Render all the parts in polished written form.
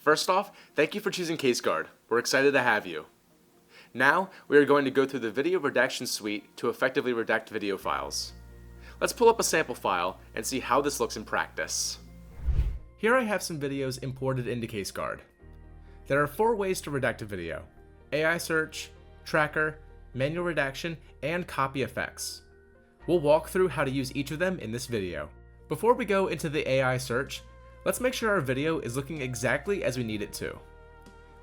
First off, thank you for choosing CaseGuard. We're excited to have you. Now, we are going to go through the video redaction suite to effectively redact video files. Let's pull up a sample file and see how this looks in practice. Here I have some videos imported into CaseGuard. There are 4 ways to redact a video: AI search, tracker, manual redaction, and copy effects. We'll walk through how to use each of them in this video. Before we go into the AI search, let's make sure our video is looking exactly as we need it to.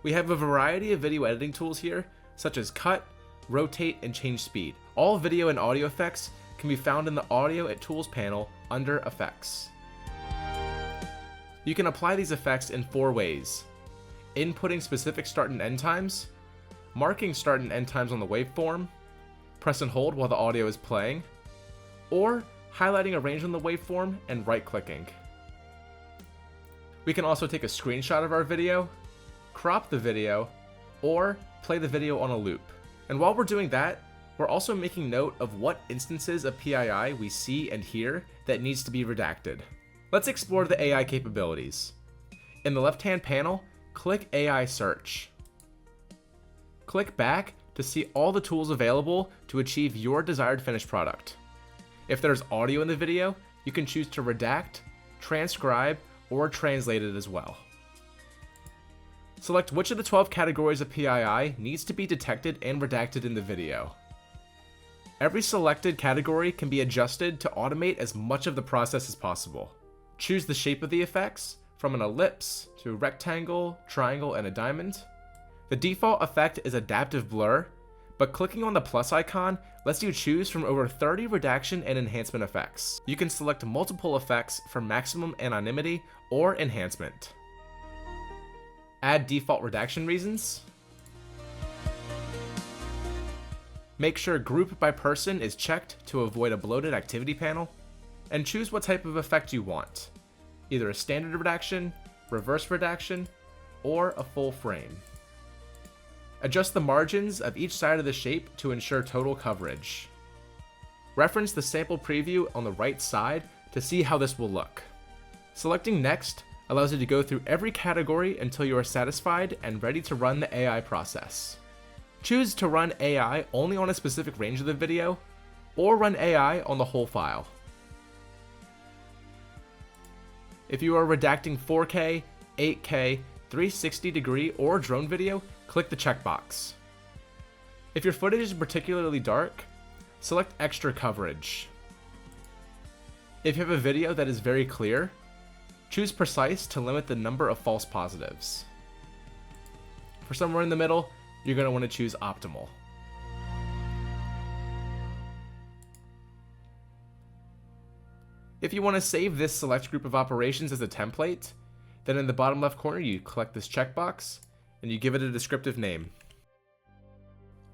We have a variety of video editing tools here, such as cut, rotate, and change speed. All video and audio effects can be found in the Audio at Tools panel under Effects. You can apply these effects in 4 ways: inputting specific start and end times, marking start and end times on the waveform, press and hold while the audio is playing, or highlighting a range on the waveform and right-clicking. We can also take a screenshot of our video, crop the video, or play the video on a loop. And while we're doing that, we're also making note of what instances of PII we see and hear that needs to be redacted. Let's explore the AI capabilities. In the left-hand panel, click AI Search. Click back to see all the tools available to achieve your desired finished product. If there's audio in the video, you can choose to redact, transcribe, or translate it as well. Select which of the 12 categories of PII needs to be detected and redacted in the video. Every selected category can be adjusted to automate as much of the process as possible. Choose the shape of the effects, from an ellipse to a rectangle, triangle, and a diamond. The default effect is adaptive blur, but clicking on the plus icon lets you choose from over 30 redaction and enhancement effects. You can select multiple effects for maximum anonymity or enhancement. Add default redaction reasons. Make sure group by person is checked to avoid a bloated activity panel, and choose what type of effect you want, either a standard redaction, reverse redaction, or a full frame. Adjust the margins of each side of the shape to ensure total coverage. Reference the sample preview on the right side to see how this will look. Selecting Next allows you to go through every category until you are satisfied and ready to run the AI process. Choose to run AI only on a specific range of the video, or run AI on the whole file. If you are redacting 4K, 8K, 360 degree, or drone video, click the checkbox. If your footage is particularly dark, select extra coverage. If you have a video that is very clear, choose precise to limit the number of false positives. For somewhere in the middle, you're going to want to choose optimal. If you want to save this select group of operations as a template, then in the bottom left corner you click this checkbox and you give it a descriptive name.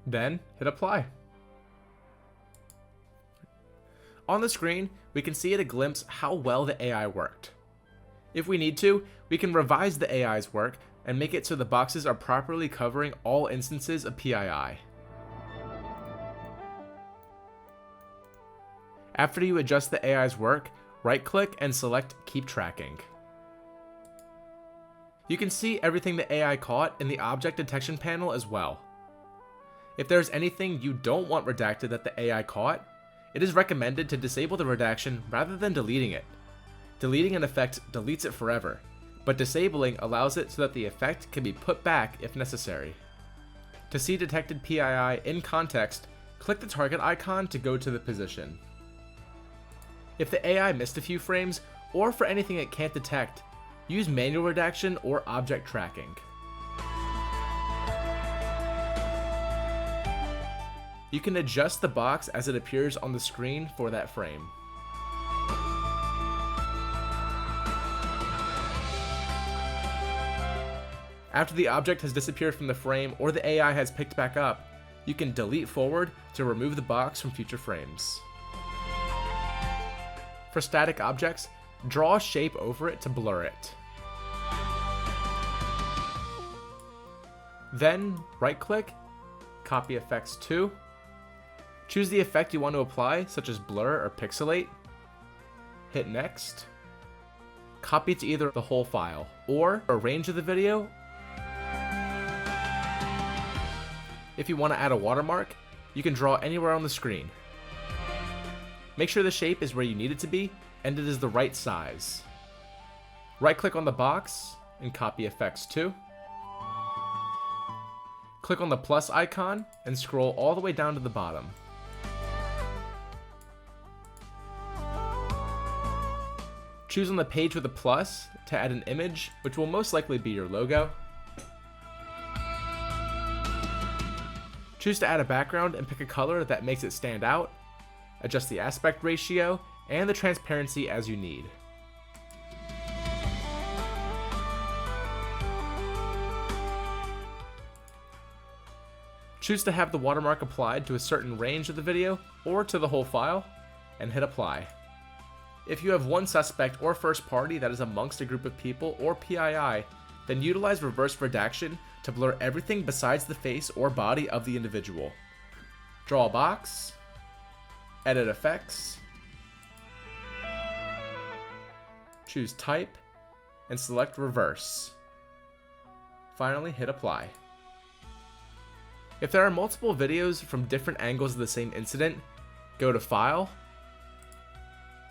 Then hit apply. On the screen, we can see at a glimpse how well the AI worked. If we need to, we can revise the AI's work and make it so the boxes are properly covering all instances of PII. After you adjust the AI's work, right-click and select Keep Tracking. You can see everything the AI caught in the Object Detection panel as well. If there's anything you don't want redacted that the AI caught, it is recommended to disable the redaction rather than deleting it. Deleting an effect deletes it forever, but disabling allows it so that the effect can be put back if necessary. To see detected PII in context, click the target icon to go to the position. If the AI missed a few frames, or for anything it can't detect, use manual redaction or object tracking. You can adjust the box as it appears on the screen for that frame. After the object has disappeared from the frame or the AI has picked back up, you can delete forward to remove the box from future frames. For static objects, draw a shape over it to blur it. Then right-click, copy effects to, choose the effect you want to apply, such as blur or pixelate, hit next, copy to either the whole file. or a range of the video. If you want to add a watermark, you can draw anywhere on the screen. Make sure the shape is where you need it to be and it is the right size. Right-click on the box and copy effects to. Click on the plus icon and scroll all the way down to the bottom. Choose on the page with a plus to add an image, which will most likely be your logo. Choose to add a background and pick a color that makes it stand out. Adjust the aspect ratio and the transparency as you need. Choose to have the watermark applied to a certain range of the video or to the whole file, and hit apply. If you have one suspect or first party that is amongst a group of people or PII, then utilize reverse redaction to blur everything besides the face or body of the individual. Draw a box, edit effects, choose type, and select reverse. Finally, hit apply. If there are multiple videos from different angles of the same incident, go to File,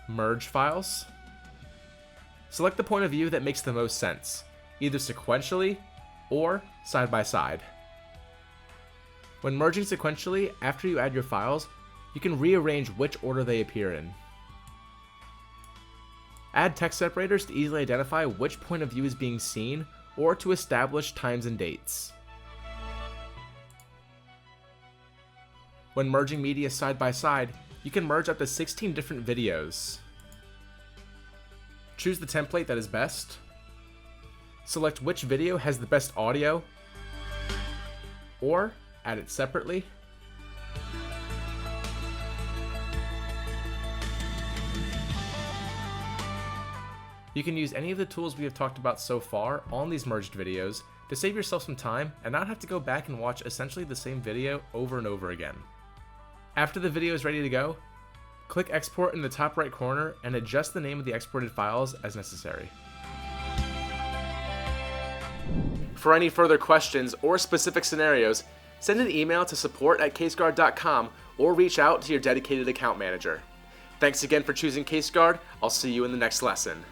Merge Files. Select the point of view that makes the most sense, either sequentially or side by side. When merging sequentially, after you add your files, you can rearrange which order they appear in. Add text separators to easily identify which point of view is being seen or to establish times and dates. When merging media side by side, you can merge up to 16 different videos. Choose the template that is best. Select which video has the best audio, or add it separately. You can use any of the tools we have talked about so far on these merged videos to save yourself some time and not have to go back and watch essentially the same video over and over again. After the video is ready to go, click Export in the top right corner and adjust the name of the exported files as necessary. For any further questions or specific scenarios, send an email to support@caseguard.com or reach out to your dedicated account manager. Thanks again for choosing CaseGuard. I'll see you in the next lesson.